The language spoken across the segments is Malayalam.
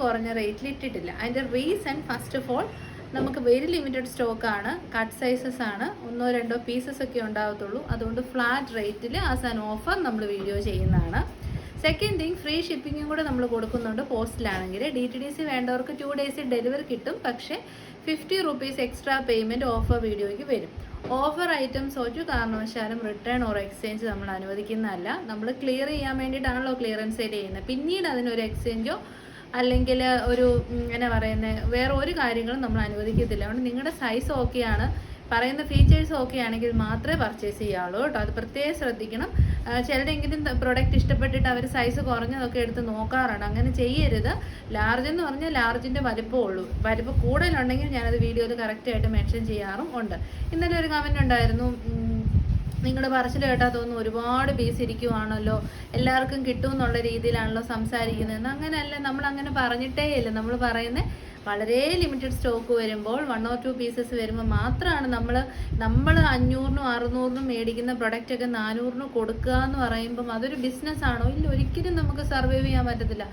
കുറഞ്ഞ റേറ്റിൽ ഇട്ടിട്ടില്ല. അതിൻ്റെ റീസൺ ഫസ്റ്റ് ഓഫ് ഓൾ നമുക്ക് വെരി ലിമിറ്റഡ് സ്റ്റോക്കാണ്, കട്ട് സൈസസ് ആണ്, 1-2 പീസസ് ഒക്കെ ഉണ്ടാകത്തുള്ളൂ. അതുകൊണ്ട് ഫ്ലാറ്റ് റേറ്റിൽ ആസ് ആൻ ഓഫർ നമ്മൾ വീഡിയോ ചെയ്യുന്നതാണ്. സെക്കൻഡ് തിങ്, ഫ്രീ ഷിപ്പിങ്ങും കൂടെ നമ്മൾ കൊടുക്കുന്നുണ്ട് പോസ്റ്റിലാണെങ്കിൽ. DTDC വേണ്ടവർക്ക് 2 days ഡെലിവറി കിട്ടും. പക്ഷേ 50 rupees എക്സ്ട്രാ പേയ്മെൻറ്റ് ഓഫർ വീഡിയോയ്ക്ക് വരും. ഓഫർ ഐറ്റംസ് ഒരു കാരണവശാലും റിട്ടേൺ ഓർ എക്സ്ചേഞ്ച് നമ്മൾ അനുവദിക്കുന്നതല്ല. നമ്മൾ ക്ലിയർ ചെയ്യാൻ വേണ്ടിയിട്ടാണല്ലോ ക്ലിയറൻസ് സെയിൽ ചെയ്യുന്നത്. പിന്നീട് അതിനൊരു എക്സ്ചേഞ്ചോ അല്ലെങ്കിൽ ഒരു എന്നാ പറയുന്നത് വേറെ ഒരു കാര്യങ്ങളും നമ്മൾ അനുവദിക്കത്തില്ല. അതുകൊണ്ട് നിങ്ങളുടെ സൈസ് ഓക്കെയാണ്, പറയുന്ന ഫീച്ചേഴ്സ് ഓക്കെ ആണെങ്കിൽ മാത്രമേ പർച്ചേസ് ചെയ്യാവുള്ളൂ കേട്ടോ. അത് പ്രത്യേകം ശ്രദ്ധിക്കണം. ചിലരെങ്കിലും പ്രൊഡക്റ്റ് ഇഷ്ടപ്പെട്ടിട്ട് അവർ സൈസ് കുറഞ്ഞതൊക്കെ എടുത്ത് നോക്കാറുണ്ട്. അങ്ങനെ ചെയ്യരുത്. ലാർജ് എന്ന് പറഞ്ഞാൽ ലാർജിൻ്റെ വലിപ്പം ഉള്ളൂ. വലിപ്പം കൂടുതലുണ്ടെങ്കിൽ ഞാനത് വീഡിയോയിൽ കറക്റ്റായിട്ട് മെൻഷൻ ചെയ്യാറും ഉണ്ട്. ഇന്നലെ ഒരു കമൻറ്റ് ഉണ്ടായിരുന്നു, നിങ്ങളുടെ പറച്ചിൽ കേട്ടാൽ തോന്നുന്നു ഒരുപാട് പീസ് ഇരിക്കുവാണല്ലോ, എല്ലാവർക്കും കിട്ടും എന്നുള്ള രീതിയിലാണല്ലോ സംസാരിക്കുന്നതെന്ന്. അങ്ങനെയല്ല, നമ്മൾ അങ്ങനെ പറഞ്ഞിട്ടേ ഇല്ല. നമ്മൾ പറയുന്നത് വളരെ ലിമിറ്റഡ് സ്റ്റോക്ക് വരുമ്പോൾ 1 or 2 പീസസ് വരുമ്പോൾ മാത്രമാണ് നമ്മൾ 500-നും 600-നും മേടിക്കുന്ന പ്രൊഡക്റ്റൊക്കെ 400-ന് കൊടുക്കുക എന്ന് പറയുമ്പം അതൊരു ബിസിനസ്സാണോ? ഇല്ല, ഒരിക്കലും നമുക്ക് സർവൈവ് ചെയ്യാൻ പറ്റത്തില്ല.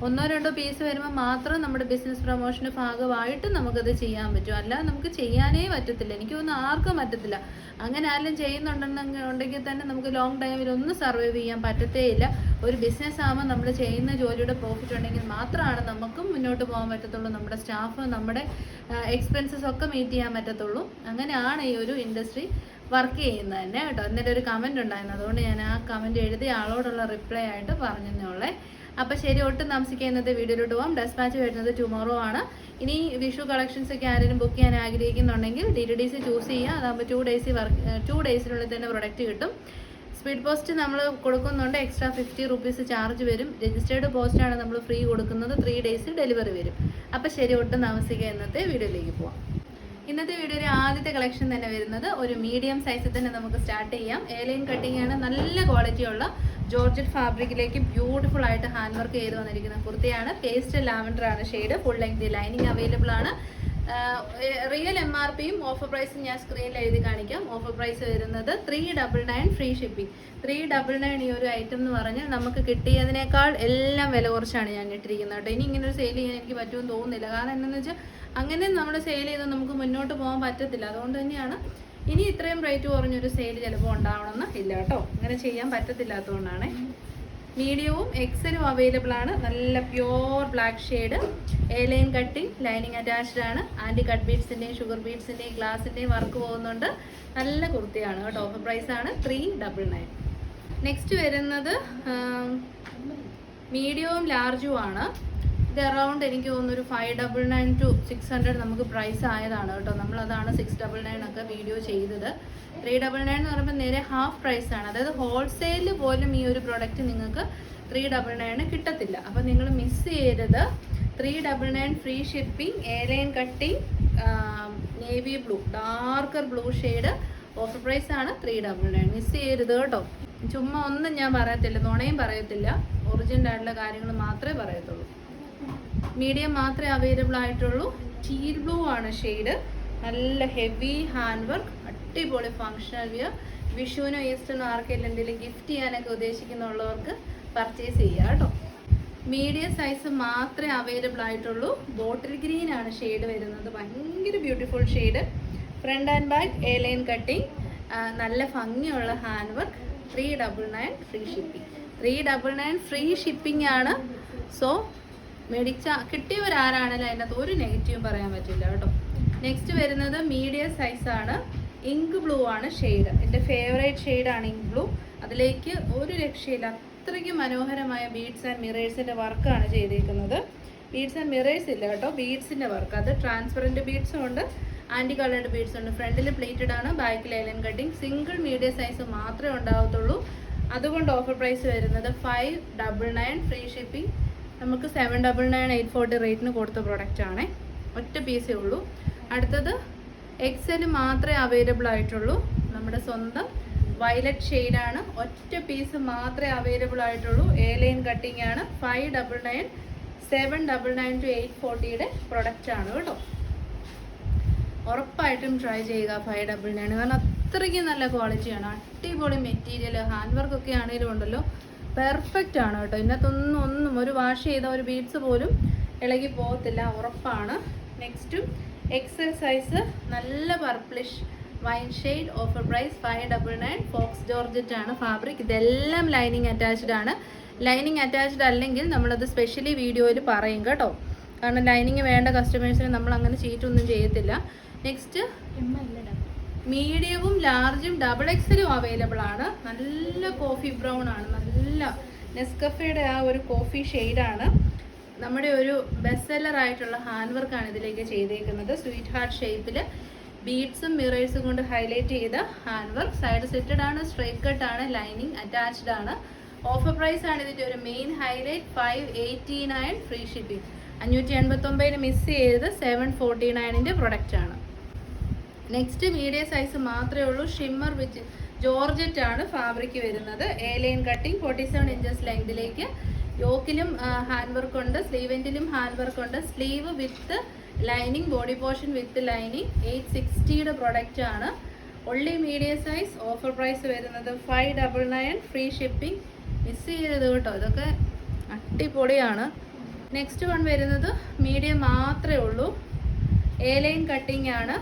1-2 പീസ് വരുമ്പോൾ മാത്രം നമ്മുടെ ബിസിനസ് പ്രൊമോഷൻ്റെ ഭാഗമായിട്ട് നമുക്കത് ചെയ്യാൻ പറ്റും. അല്ലാതെ നമുക്ക് ചെയ്യാനേ പറ്റത്തില്ല. എനിക്ക് തോന്നുന്നു ആർക്കും പറ്റത്തില്ല. അങ്ങനെ ആരെങ്കിലും ചെയ്യുന്നുണ്ടെങ്കിൽ തന്നെ നമുക്ക് ലോങ് ടൈമിൽ ഒന്നും സർവൈവ് ചെയ്യാൻ പറ്റത്തേ ഇല്ല. ഒരു ബിസിനസ് ആകുമ്പോൾ നമ്മൾ ചെയ്യുന്ന ജോലിയുടെ പ്രോഫിറ്റ് ഉണ്ടെങ്കിൽ മാത്രമാണ് നമുക്കും മുന്നോട്ട് പോകാൻ പറ്റത്തുള്ളൂ, നമ്മുടെ സ്റ്റാഫ് നമ്മുടെ എക്സ്പെൻസസ് ഒക്കെ മീറ്റ് ചെയ്യാൻ പറ്റത്തുള്ളൂ. അങ്ങനെയാണ് ഈ ഒരു ഇൻഡസ്ട്രി വർക്ക് ചെയ്യുന്നത് തന്നെ കേട്ടോ. എന്നിട്ട് ഒരു കമൻറ്റ് ഉണ്ടായിരുന്നു, അതുകൊണ്ട് ഞാൻ ആ കമൻറ്റ് എഴുതിയ ആളോടുള്ള റിപ്ലൈ ആയിട്ട് പറഞ്ഞതേ. അപ്പോൾ ശരി, ഒട്ടും താമസിക്കുന്നത് വീഡിയോയിലോട്ട് പോകാം. ഡെസ്പാച്ച് വരുന്നത് ടുമോറോ ആണ്. ഇനി വിഷു കളക്ഷൻസ് ഒക്കെ ആരെങ്കിലും ബുക്ക് ചെയ്യാൻ ആഗ്രഹിക്കുന്നുണ്ടെങ്കിൽ DTDC ചൂസ് ചെയ്യുക. അതാകുമ്പോൾ 2 ഡേയ്സിനുള്ളിൽ തന്നെ പ്രൊഡക്റ്റ് കിട്ടും. സ്പീഡ് പോസ്റ്റ് നമ്മൾ കൊടുക്കുന്നുണ്ട്, എക്സ്ട്രാ 50 rupees ചാർജ് വരും. രജിസ്റ്റേർഡ് പോസ്റ്റാണ് നമ്മൾ ഫ്രീ കൊടുക്കുന്നത്, 3 days ഡെലിവറി വരും. അപ്പോൾ ശരി, ഒട്ടും താമസിക്കുക, ഇന്നത്തെ വീഡിയോയിലേക്ക് പോവാം. ഇന്നത്തെ വീഡിയോയിൽ ആദ്യത്തെ കളക്ഷൻ തന്നെ വരുന്നത് ഒരു മീഡിയം സൈസിൽ തന്നെ നമുക്ക് സ്റ്റാർട്ട് ചെയ്യാം. എയർലൈൻ കട്ടിംഗ് ആണ്, നല്ല ക്വാളിറ്റിയുള്ള ജോർജറ്റ് ഫാബ്രിക്കിലേക്ക് ബ്യൂട്ടിഫുൾ ആയിട്ട് ഹാൻഡ് വർക്ക് ചെയ്ത് വന്നിരിക്കുന്ന കുർത്തിയാണ്. പേസ്റ്റ് ലാവൻഡർ ആണ് shade. Full length lining available ആണ്. റിയൽ MRPയും ഓഫർ പ്രൈസും ഞാൻ സ്ക്രീനിൽ എഴുതി കാണിക്കാം. ഓഫർ പ്രൈസ് വരുന്നത് 399 ഫ്രീ ഷിപ്പിംഗ്. 399 ഈ ഒരു ഐറ്റം എന്ന് പറഞ്ഞാൽ നമുക്ക് കിട്ടിയതിനേക്കാൾ എല്ലാം വില കുറച്ചാണ് ഞാൻ ഇട്ടിരിക്കുന്നത് കേട്ടോ. ഇനി ഇങ്ങനെ ഒരു സെയിൽ ചെയ്യാൻ എനിക്ക് പറ്റുമെന്ന് തോന്നുന്നില്ല. കാരണം എന്താണെന്ന് വെച്ചാൽ അങ്ങനെ നമ്മൾ സെയിൽ ചെയ്ത് നമുക്ക് മുന്നോട്ട് പോകാൻ പറ്റത്തില്ല. അതുകൊണ്ട് തന്നെയാണ് ഇനി ഇത്രയും റേറ്റ് കുറഞ്ഞൊരു സെയിൽ ചിലപ്പോൾ ഉണ്ടാവണമെന്ന് ഇല്ല കേട്ടോ. അങ്ങനെ ചെയ്യാൻ പറ്റത്തില്ലാത്തതുകൊണ്ടാണ്. മീഡിയവും എക്സലും അവൈലബിൾ ആണ്. നല്ല pure black shade, airline cutting, lining attached ആണ്. ആൻറ്റി കട്ട് ബീഡ്സിൻ്റെയും ഷുഗർ ബീഡ്സിൻ്റെയും ഗ്ലാസിൻ്റെയും വർക്ക് പോകുന്നുണ്ട്. നല്ല കുർത്തിയാണ് കേട്ടോ. ഓഫർ പ്രൈസാണ് 399. നെക്സ്റ്റ് വരുന്നത് മീഡിയവും ലാർജും ആണ്. ഇത് അറൗണ്ട് എനിക്ക് തോന്നുന്നു ഒരു 599 to 600 നമുക്ക് പ്രൈസ് ആയതാണ് കേട്ടോ. നമ്മളതാണ് 699 ഒക്കെ വീഡിയോ ചെയ്തത്. 399 എന്ന് പറയുമ്പോൾ നേരെ ഹാഫ് പ്രൈസാണ്. അതായത് ഹോൾസെയിൽ പോലും ഈ ഒരു പ്രോഡക്റ്റ് നിങ്ങൾക്ക് 399 കിട്ടത്തില്ല. അപ്പോൾ നിങ്ങൾ മിസ് ചെയ്യരുത്. 399 free shipping, airline cutting, navy blue, darker blue shade. Offer പ്രൈസാണ് 399. മിസ് ചെയ്യരുത് കേട്ടോ. ചുമ്മാ ഒന്നും ഞാൻ പറയത്തില്ല, നുണയും പറയത്തില്ല. ഒറിജിനൽ ആയിട്ടുള്ള കാര്യങ്ങൾ മാത്രമേ പറയത്തുള്ളൂ. മീഡിയം മാത്രമേ അവൈലബിൾ ആയിട്ടുള്ളൂ. ടീൽ ബ്ലൂ ആണ് ഷെയ്ഡ്. നല്ല ഹെവി ഹാൻഡ് വർക്ക്, അടിപൊളി ഫങ്ഷണൽ വിയർ. വിഷുവിനോ ഈസ്റ്ററിനോ ആർക്കെങ്കിലും എന്തെങ്കിലും ഗിഫ്റ്റ് ചെയ്യാനൊക്കെ ഉദ്ദേശിക്കുന്നുള്ളവർക്ക് പർച്ചേസ് ചെയ്യുക കേട്ടോ. മീഡിയം സൈസ് മാത്രമേ അവൈലബിൾ ആയിട്ടുള്ളൂ. ബോട്ടിൽ ഗ്രീൻ ആണ് ഷെയ്ഡ് വരുന്നത്. ഭയങ്കര beautiful shade. Front and back airline cutting, നല്ല ഭംഗിയുള്ള hand work. 399 free shipping. 399 free shipping ആണ്. സോ കിട്ടിയവരാരാണെങ്കിലും അതിനകത്ത് ഒരു നെഗറ്റീവും പറയാൻ പറ്റില്ല കേട്ടോ. നെക്സ്റ്റ് വരുന്നത് മീഡിയം സൈസാണ്. ഇങ്ക് ബ്ലൂ ആണ് ഷെയ്ഡ്. എൻ്റെ ഫേവറേറ്റ് ഷെയ്ഡാണ് ഇങ്ക് ബ്ലൂ. അതിലേക്ക് ഒരു രക്ഷയില്ല, അത്രയ്ക്ക് മനോഹരമായ ബീഡ്സ് ആൻഡ് മിറേഴ്സിൻ്റെ വർക്കാണ് ചെയ്തിരിക്കുന്നത്. ബീഡ്സ് ആൻഡ് മിറേഴ്സ് ഇല്ല കേട്ടോ, ബീഡ്സിൻ്റെ വർക്ക്. അത് ട്രാൻസ്പെറൻറ്റ് ബീഡ്സും ഉണ്ട്, ആൻറ്റി കളേർഡ് ബീഡ്സ് ഉണ്ട്. ഫ്രണ്ടിൽ പ്ലേറ്റഡ് ആണ്, ബാക്കിൽ airline cutting. Single medium size മാത്രമേ ഉണ്ടാവത്തുള്ളൂ. അതുകൊണ്ട് ഓഫർ പ്രൈസ് വരുന്നത് 599 ഫ്രീ ഷിപ്പിംഗ്. നമുക്ക് 799 840 റേറ്റിന് കൊടുത്ത പ്രൊഡക്റ്റാണ്. ഒറ്റ പീസേ ഉള്ളൂ. അടുത്തത് എക്സൽ മാത്രമേ അവൈലബിൾ ആയിട്ടുള്ളൂ. നമ്മുടെ സ്വന്തം വയലറ്റ് ഷെയ്ഡാണ്. ഒറ്റ പീസ് മാത്രമേ അവൈലബിൾ ആയിട്ടുള്ളൂ. എയർലൈൻ കട്ടിംഗ് ആണ്. 599 799 to 840 പ്രൊഡക്റ്റാണ് കേട്ടോ. ഉറപ്പായിട്ടും ട്രൈ ചെയ്യുക 599. കാരണം അത്രയ്ക്ക് നല്ല ക്വാളിറ്റിയാണ്, അടിപൊളി മെറ്റീരിയൽ. ഹാൻഡ് വർക്കൊക്കെ ആണെങ്കിലും ഉണ്ടല്ലോ, പെർഫെക്റ്റ് ആണ് കേട്ടോ. ഇതിനകത്തൊന്നും ഒരു വാഷ് ചെയ്ത ഒരു ബീഡ്സ് പോലും ഇളകി പോകത്തില്ല, ഉറപ്പാണ്. നെക്സ്റ്റും എക്സൽ സൈസ് നല്ല purplish wine shade, offer price 599. Faux georgette ആണ് ഫാബ്രിക്. ഇതെല്ലാം ലൈനിങ് അറ്റാച്ച്ഡ് ആണ്. ലൈനിങ് അറ്റാച്ച്ഡ് അല്ലെങ്കിൽ നമ്മളത് സ്പെഷ്യലി വീഡിയോയിൽ പറയും കേട്ടോ. കാരണം ലൈനിങ് വേണ്ട കസ്റ്റമേഴ്സിന് നമ്മൾ അങ്ങനെ ചീറ്റൊന്നും ചെയ്യത്തില്ല. നെക്സ്റ്റ് മീഡിയവും ലാർജും ഡബിൾ എക്സലും അവൈലബിൾ ആണ്. നല്ല കോഫി ബ്രൗൺ ആണ്, നല്ല നെസ്കഫയുടെ ആ ഒരു കോഫി ഷെയ്ഡാണ്. നമ്മുടെ ഒരു ബെസ്റ്റ് സെല്ലർ ആയിട്ടുള്ള ഹാൻഡ് വർക്കാണ് ഇതിലേക്ക് ചെയ്തേക്കുന്നത്. സ്വീറ്റ് ഹാർട്ട് ഷേപ്പിൽ ബീഡ്സും മിറേഴ്സും കൊണ്ട് ഹൈലൈറ്റ് ചെയ്ത ഹാൻഡ് വർക്ക്. സൈഡ് സെറ്റഡ് ആണ്, സ്ട്രൈറ്റ് കട്ട് ആണ്, ലൈനിങ് അറ്റാച്ച്ഡ് ആണ്. ഓഫർ പ്രൈസ് ആണ് ഇതിൻ്റെ ഒരു main highlight 589 free shipping. 589 miss ചെയ്തത് 749 പ്രൊഡക്റ്റ് ആണ്. നെക്സ്റ്റ് മീഡിയം സൈസ് മാത്രമേ ഉള്ളൂ. ഷിമ്മർ വിത്ത് ജോർജറ്റ് ആണ് ഫാബ്രിക് വരുന്നത്. എ ലൈൻ കട്ടിങ് 47 ഇഞ്ചസ് ലെങ്തിലേക്ക്. യോക്കിലും ഹാൻഡ് വർക്ക് ഉണ്ട്, സ്ലീവെൻറ്റിലും ഹാൻഡ് വർക്ക് ഉണ്ട്. Sleeve with lining, body portion with lining. 860 product ആണ്. Only medium size. Offer price വരുന്നത് 599 ഫ്രീ ഷിപ്പിംഗ്. മിസ് ചെയ്തത് കേട്ടോ, ഇതൊക്കെ അടിപൊളിയാണ്. നെക്സ്റ്റ് വൺ വരുന്നത് മീഡിയം മാത്രമേ ഉള്ളൂ. എ ലൈൻ കട്ടിങ് ആണ്.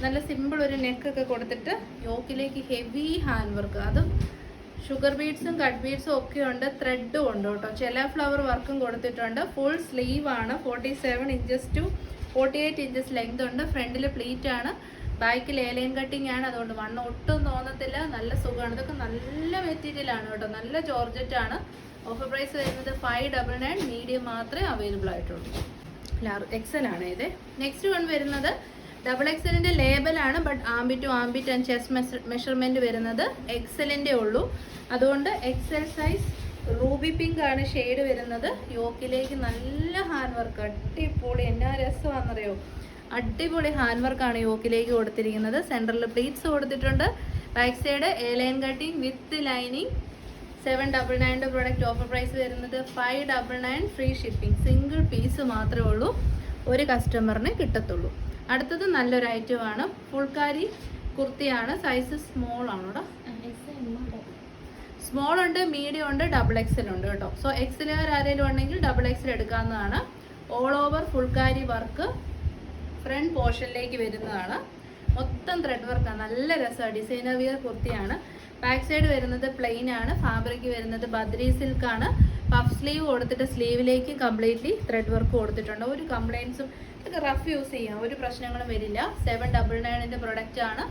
നല്ല സിമ്പിൾ ഒരു നെക്കൊക്കെ കൊടുത്തിട്ട് യോക്കിലേക്ക് ഹെവി ഹാൻഡ് വർക്ക്. അതും ഷുഗർ ബീഡ്സും കട്ട് ബീഡ്സും ഒക്കെ ഉണ്ട്, ത്രെഡും ഉണ്ട് കേട്ടോ. ചില ഫ്ലവർ വർക്കും കൊടുത്തിട്ടുണ്ട്. ഫുൾ സ്ലീവ് ആണ്. 47 ഇഞ്ചസ് ടു 48 ഇഞ്ചസ് ലെങ്ത് ഉണ്ട്. ഫ്രണ്ടിൽ പ്ലീറ്റ് ആണ്, ബാക്കിൽ എ ലൈൻ കട്ടിങ് ആണ്. അതുകൊണ്ട് വണ്ണം ഒട്ടും തോന്നത്തില്ല, നല്ല സുഖമാണ്. ഇതൊക്കെ നല്ല മെറ്റീരിയൽ ആണ് കേട്ടോ, നല്ല ജോർജറ്റ് ആണ്. ഓഫർ പ്രൈസ് വരുന്നത് 599. മീഡിയം മാത്രമേ അവൈലബിൾ ആയിട്ടുള്ളൂ. എക്സൽ ആണ് ഇത്. നെക്സ്റ്റ് വൺ വരുന്നത് ഡബിൾ എക്സലിൻ്റെ ലേബലാണ്, but armpit to armpit and chest measurement വരുന്നത് എക്സലിൻ്റെ ഉള്ളൂ. അതുകൊണ്ട് എക്സൽ സൈസ് റൂബി പിങ്ക് ആണ് ഷെയ്ഡ് വരുന്നത്. യോക്കിലേക്ക് നല്ല ഹാൻഡ് വർക്ക്, അടിപൊളി. എന്നാ രസമാണെന്നറിയോ, അടിപൊളി ഹാൻഡ് വർക്കാണ് യോക്കിലേക്ക് കൊടുത്തിരിക്കുന്നത്. സെൻറ്ററിൽ പ്ലീറ്റ്സ് കൊടുത്തിട്ടുണ്ട്. Back side A line cutting with lining. 799 product. Offer price വരുന്നത് 599 ഫ്രീ ഷിപ്പിംഗ്. സിംഗിൾ പീസ് മാത്രമേ ഉള്ളൂ, ഒരു കസ്റ്റമറിന് കിട്ടത്തുള്ളൂ. അടുത്തത് നല്ലൊരു ഐറ്റമാണ്, ഫുൾക്കാരി കുർത്തിയാണ്. സൈസ് സ്മോൾ ആണ് കേട്ടോ. സ്മോൾ ഉണ്ട്, മീഡിയം ഉണ്ട്, ഡബിൾ എക്സൽ ഉണ്ട് കേട്ടോ. സോ എക്സലുകാർ ആരെങ്കിലും ഉണ്ടെങ്കിൽ ഡബിൾ എക്സൽ എടുക്കാവുന്നതാണ്. All over phulkari work front പോർഷനിലേക്ക് വരുന്നതാണ്. മൊത്തം ത്രെഡ് വർക്കാണ്, നല്ല രസമാണ്. ഡിസൈനർ വിയർ കുർത്തിയാണ്. ബാക്ക് സൈഡ് വരുന്നത് പ്ലെയിൻ ആണ്. ഫാബ്രിക് വരുന്നത് ബദ്രി സിൽക്ക് ആണ്. പഫ് സ്ലീവ് കൊടുത്തിട്ട് സ്ലീവിലേക്ക് കംപ്ലീറ്റ്ലി ത്രെഡ് വർക്ക് കൊടുത്തിട്ടുണ്ട്. ഒരു കംപ്ലൈൻസും, ഇതൊക്കെ റഫ് യൂസ് ചെയ്യാം, ഒരു പ്രശ്നങ്ങളും വരില്ല. 799 പ്രൊഡക്റ്റ് ആണ്.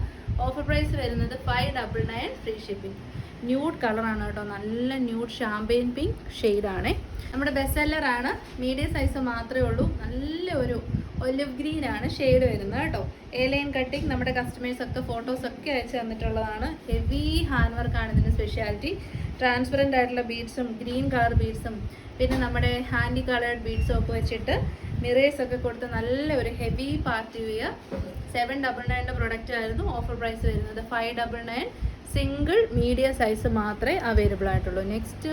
ഓഫർ പ്രൈസ് വരുന്നത് 599 ഫ്രീ ഷിപ്പിംഗ്. ന്യൂഡ് കളറാണ് കേട്ടോ, നല്ല ന്യൂഡ് ഷാമ്പെയിൻ പിങ്ക് ഷെയ്ഡാണ്. നമ്മുടെ ബെസ്റ്റ് സെല്ലറാണ്. മീഡിയം സൈസ് മാത്രമേ ഉള്ളൂ. നല്ല ഒരു ഒലിവ് ഗ്രീൻ ആണ് ഷെയ്ഡ് വരുന്നത് കേട്ടോ. A line cutting. നമ്മുടെ കസ്റ്റമേഴ്സ് ഒക്കെ ഫോട്ടോസ് ഒക്കെ അയച്ചു തന്നിട്ടുള്ളതാണ്. ഹെവി ഹാൻഡ് വർക്കാണ് ഇതിൻ്റെ സ്പെഷ്യാലിറ്റി. ട്രാൻസ്പെറൻ്റ് ആയിട്ടുള്ള ബീഡ്സും ഗ്രീൻ കളർ ബീഡ്സും പിന്നെ നമ്മുടെ ഹാൻഡി കളേർഡ് ബീഡ്സും ഒക്കെ വെച്ചിട്ട് മിറേഴ്സ് ഒക്കെ കൊടുത്ത് നല്ല ഒരു ഹെവി പാർട്ടി വെയർ. 799 പ്രൊഡക്റ്റ് ആയിരുന്നു. ഓഫർ പ്രൈസ് വരുന്നത് 599. സിംഗിൾ മീഡിയം സൈസ് മാത്രമേ അവൈലബിൾ ആയിട്ടുള്ളൂ. നെക്സ്റ്റ്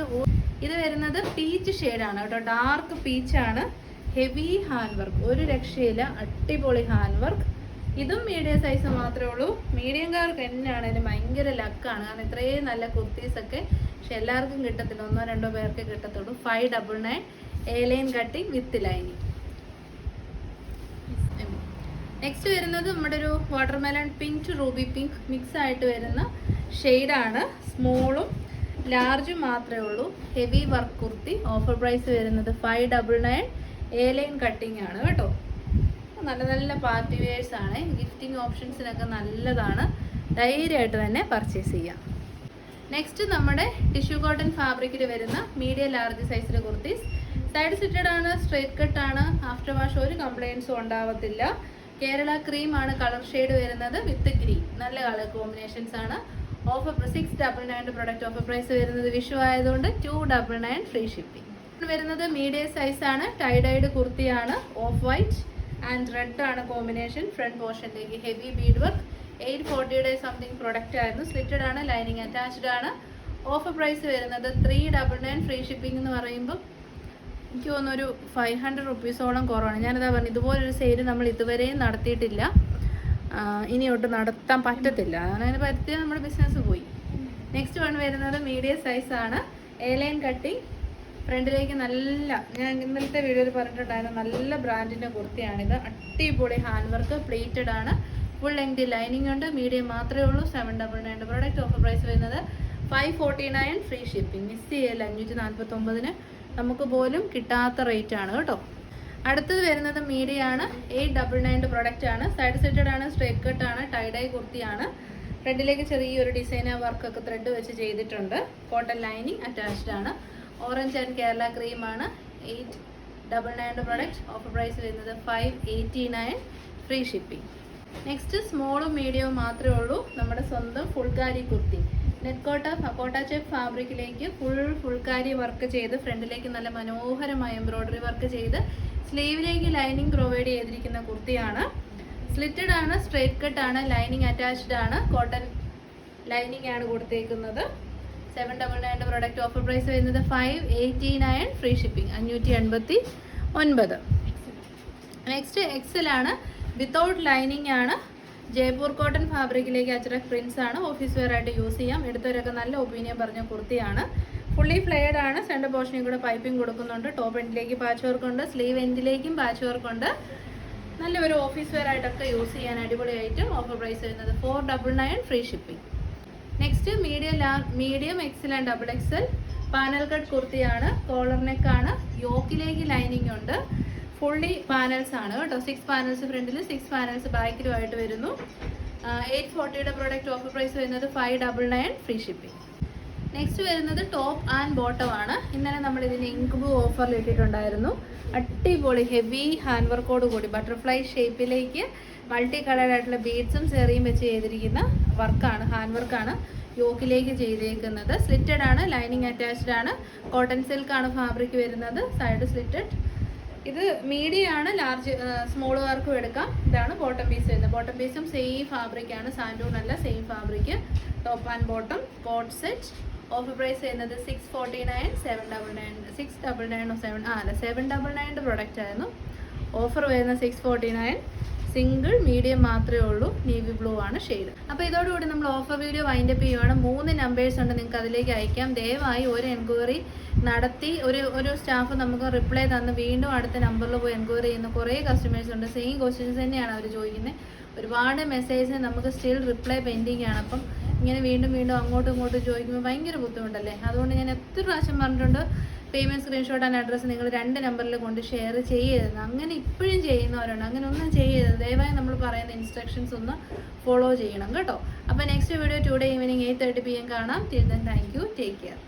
ഇത് വരുന്നത് പീച്ച് ഷെയ്ഡാണ് കേട്ടോ, ഡാർക്ക് പീച്ചാണ്. ഹെവി ഹാൻഡ് വർക്ക്, ഒരു രക്ഷയില്ല, അടിപൊളി ഹാൻഡ് വർക്ക്. ഇതും മീഡിയം സൈസ് മാത്രമേ ഉള്ളൂ. മീഡിയംകാർക്ക് എന്നാണേലും ഭയങ്കര ലക്കാണ്, കാരണം ഇത്രയും നല്ല കുർത്തീസൊക്കെ പക്ഷെ എല്ലാവർക്കും കിട്ടത്തില്ല, 1-2 പേർക്ക് കിട്ടത്തുള്ളൂ. 599. A line cutting with lining. Next വരുന്നത് നമ്മുടെ ഒരു watermelon pink to ruby pink mix ആയിട്ട് വരുന്ന ഷെയ്ഡാണ്. സ്മോളും ലാർജും മാത്രമേ ഉള്ളൂ. Heavy work kurti. Offer price വരുന്നത് 599. എ ലൈൻ കട്ടിങ് ആണ് കേട്ടോ. നല്ല നല്ല പാർട്ടി വെയേഴ്സ് ആണ്. ഗിഫ്റ്റിംഗ് ഓപ്ഷൻസിനൊക്കെ നല്ലതാണ്. ധൈര്യമായിട്ട് തന്നെ പർച്ചേസ് ചെയ്യാം. നെക്സ്റ്റ് നമ്മുടെ ടിഷ്യൂ കോട്ടൺ ഫാബ്രിക്കിൽ വരുന്ന മീഡിയം ലാർജ് സൈസിലെ കുർത്തീസ്. സൈഡ് സിറ്റഡ് ആണ്, സ്ട്രേറ്റ് കട്ട് ആണ്. ആഫ്റ്റർ വാഷ് ഒരു കംപ്ലയിൻസും ഉണ്ടാവത്തില്ല. കേരള ക്രീം ആണ് കളർ ഷെയ്ഡ് വരുന്നത് വിത്ത് ഗ്രീൻ. നല്ല കളർ കോമ്പിനേഷൻസ് ആണ്. Offer 699 product. ഓഫർ പ്രൈസ് വരുന്നത് വിഷു ആയതുകൊണ്ട് 299 ഫ്രീ ഷിപ്പിംഗ്. വരുന്നത് മീഡിയം സൈസ് ആണ്. ടൈഡൈഡ് കുർത്തിയാണ്. ഓഫ് വൈറ്റ് ആൻഡ് റെഡ് ആണ് കോമ്പിനേഷൻ. ഫ്രണ്ട് പോർഷനിലേക്ക് heavy bead work. 840 something product ആയിരുന്നു. സ്ലിറ്റഡ് ആണ്, ലൈനിങ് അറ്റാച്ച്ഡ് ആണ്. ഓഫർ പ്രൈസ് വരുന്നത് 399 ഫ്രീ ഷിപ്പിംഗ് എന്ന് പറയുമ്പോൾ എനിക്ക് തോന്നുന്നു ഒരു 500 റുപ്പീസോളം കുറവാണ്. ഞാനതാ പറഞ്ഞു, ഇതുപോലൊരു സെയിൽ നമ്മൾ ഇതുവരെയും നടത്തിയിട്ടില്ല, ഇനിയൊട്ട് നടത്താൻ പറ്റത്തില്ല. അങ്ങനെ പറ്റിയാൽ നമ്മുടെ ബിസിനസ് പോയി. നെക്സ്റ്റ് വൺ വരുന്നത് മീഡിയം സൈസ് ആണ്. എ ലൈൻ കട്ടിങ് ഫ്രണ്ടിലേക്ക് നല്ല, ഞാൻ ഇന്നലത്തെ വീഡിയോയിൽ പറഞ്ഞിട്ടുണ്ടായിരുന്നു, നല്ല ബ്രാൻഡിൻ്റെ കുർത്തിയാണിത്. അടിപൊളി ഹാൻഡ് വർക്ക്, പ്ലേറ്റഡ് ആണ്, ഫുൾ ലെങ്ത് ലൈനിങ് ഉണ്ട്. മീഡിയം മാത്രമേ ഉള്ളൂ. 799 പ്രോഡക്റ്റ്. ഓഫർ പ്രൈസ് വരുന്നത് 549, ഫ്രീ ഷിപ്പിംഗ്. മിസ് ചെയ്യല്ല. 549 നമുക്ക് പോലും കിട്ടാത്ത റേറ്റ് ആണ് കേട്ടോ. അടുത്തത് വരുന്നത് മീഡിയം ആണ്. 899 പ്രോഡക്റ്റ് ആണ്. സൈഡ് സെറ്റഡ് ആണ്, സ്ട്രേറ്റ് കട്ട് ആണ്, ടൈഡൈ കുർത്തിയാണ്. ഫ്രണ്ടിലേക്ക് ചെറിയൊരു ഡിസൈനർ വർക്കൊക്കെ ത്രെഡ് വെച്ച് ചെയ്തിട്ടുണ്ട്. കോട്ടൺ ലൈനിങ് അറ്റാച്ച്ഡ് ആണ്. ഓറഞ്ച് ആൻഡ് കേരള ക്രീമാണ്. 899 പ്രോഡക്റ്റ്. ഓഫർ പ്രൈസ് വരുന്നത് 589, ഫ്രീ ഷിപ്പിംഗ്. നെക്സ്റ്റ് സ്മോളും മീഡിയവും മാത്രമേ ഉള്ളൂ. നമ്മുടെ സ്വന്തം ഫുൾക്കാരി കുർത്തി. കോട്ട ചെക്ക് ഫാബ്രിക്കിലേക്ക് ഫുൾക്കാരി വർക്ക് ചെയ്ത് ഫ്രണ്ടിലേക്ക് നല്ല മനോഹരമായ എംബ്രോയ്ഡറി വർക്ക് ചെയ്ത് സ്ലീവിലേക്ക് ലൈനിങ് പ്രൊവൈഡ് ചെയ്തിരിക്കുന്ന കുർത്തിയാണ്. സ്ലിറ്റഡ് ആണ്, സ്ട്രേറ്റ് കട്ട് ആണ്, ലൈനിങ് അറ്റാച്ച്ഡ് ആണ്, കോട്ടൺ ലൈനിങ് ആണ് കൊടുത്തേക്കുന്നത്. 799 പ്രോഡക്റ്റ്. ഓഫർ പ്രൈസ് വരുന്നത് 589, ഫ്രീ ഷിപ്പിംഗ്. 589. നെക്സ്റ്റ് എക്സൽ ആണ്. വിത്തൗട്ട് ലൈനിങ് ആണ്. ജയ്പൂർ കോട്ടൺ ഫാബ്രിക്കിലേക്ക് അച്ചറക് പ്രിൻസ് ആണ്. ഓഫീസ് വെയർ ആയിട്ട് യൂസ് ചെയ്യാം. എടുത്തവരൊക്കെ നല്ല ഒപ്പീനിയൻ പറഞ്ഞ കുർത്തിയാണ്. ഫുള്ളി ഫ്ലെയർഡ് ആണ്. സെൻറ്റർ പോർഷനിൽ കൂടെ പൈപ്പിംഗ് കൊടുക്കുന്നുണ്ട്. ടോപ്പ് എൻഡിലേക്ക് പാച്ച് വർക്ക് ഉണ്ട്, സ്ലീവ് എൻഡിലേക്കും പാച്ച് വർക്ക് ഉണ്ട്. നല്ലൊരു ഓഫീസ് വെയർ ആയിട്ടൊക്കെ യൂസ് ചെയ്യാൻ അടിപൊളി ഐറ്റം. ഓഫർ പ്രൈസ് വരുന്നത് 499, free shipping. Next medium Excel and double XL panel cut കുർത്തിയാണ്. കോളർ നെക്ക് ആണ്. യോക്കിലേക്ക് ലൈനിങ് ഉണ്ട്. ഫുള്ളി പാനൽസ് ആണ് കേട്ടോ. 6 പാനൽസ് ഫ്രണ്ടിൽ, 6 പാനൽസ് ബാക്കിലുമായിട്ട് വരുന്നു. 840 പ്രോഡക്റ്റ്. ഓഫർ പ്രൈസ് വരുന്നത് 599, ഫ്രീ ഷിപ്പിംഗ്. നെക്സ്റ്റ് വരുന്നത് ടോപ്പ് ആൻഡ് ബോട്ടം ആണ്. ഇന്നലെ നമ്മൾ ഇതിന് ഇങ്ക് ബ്ലൂ ഓഫറിൽ ഇട്ടിട്ടുണ്ടായിരുന്നു. അടിപൊളി ഹെവി ഹാൻഡ് വർക്കോട് കൂടി ബട്ടർഫ്ലൈ ഷേപ്പിലേക്ക് മൾട്ടി കളർഡ് ആയിട്ടുള്ള ബീഡ്സും ചെറിയും വെച്ച് ചെയ്തിരിക്കുന്ന വർക്കാണ്, ഹാൻഡ് വർക്കാണ് യോക്കിലേക്ക് ചെയ്തേക്കുന്നത്. സ്ലിറ്റഡ് ആണ്, ലൈനിങ് അറ്റാച്ച്ഡ് ആണ്, കോട്ടൺ സിൽക്ക് ആണ് ഫാബ്രിക് വരുന്നത്. Side slitted. ഇത് മീഡിയം ആണ്. ലാർജ് സ്മോൾ വർക്കും എടുക്കാം. ഇതാണ് ബോട്ടം പീസ് വരുന്നത്. ബോട്ടം പീസും സെയിം ഫാബ്രിക് ആണ്, സാൻഡൂൺ അല്ല, same fabric. Top and bottom coord set. Offer price വരുന്നത് 649, 799 പ്രോഡക്റ്റ് ആയിരുന്നു. ഓഫർ വരുന്ന 649. സിംഗിൾ മീഡിയം മാത്രമേ ഉള്ളൂ. നേവി ബ്ലൂ ആണ് ഷെയ്ഡ്. അപ്പോൾ ഇതോടുകൂടി നമ്മൾ ഓഫർ വീഡിയോ വൈൻഡപ്പ് ചെയ്യുവാണ്. 3 നമ്പേഴ്സ് ഉണ്ട്, നിങ്ങൾക്ക് അതിലേക്ക് അയക്കാം. ദയവായി ഒരു എൻക്വയറി നടത്തി ഒരു സ്റ്റാഫ് നമുക്ക് റിപ്ലൈ തന്ന് വീണ്ടും അടുത്ത നമ്പറിൽ പോയി എൻക്വയറി ചെയ്യുന്ന കുറേ കസ്റ്റമേഴ്സ് ഉണ്ട്. സെയിം ക്വസ്റ്റ്യൻസ് തന്നെയാണ് അവർ ചോദിക്കുന്നത്. ഒരുപാട് മെസ്സേജ് നമുക്ക് സ്റ്റിൽ റിപ്ലൈ പെൻഡിങ് ആണ്. അപ്പം ഇങ്ങനെ വീണ്ടും അങ്ങോട്ടും ചോദിക്കുമ്പോൾ ഭയങ്കര ബുദ്ധിമുട്ടല്ലേ. അതുകൊണ്ട് ഞാൻ എത്ര പ്രാവശ്യം പറഞ്ഞിട്ടുണ്ട്, പേയ്മെൻറ്റ് സ്ക്രീൻഷോട്ട് ആൻഡ് അഡ്രസ്സ് നിങ്ങൾ 2 നമ്പറിൽ കൊണ്ട് ഷെയർ ചെയ്യരുത്. അങ്ങനെ ഇപ്പോഴും ചെയ്യുന്നവരുണ്ട്. അങ്ങനെ ഒന്നും ചെയ്യരുത്. ദയവായി നമ്മൾ പറയുന്ന ഇൻസ്ട്രക്ഷൻസ് ഒന്ന് ഫോളോ ചെയ്യണം കേട്ടോ. അപ്പോൾ next video today evening 8:30 PM കാണാം. Till then thank you, take care.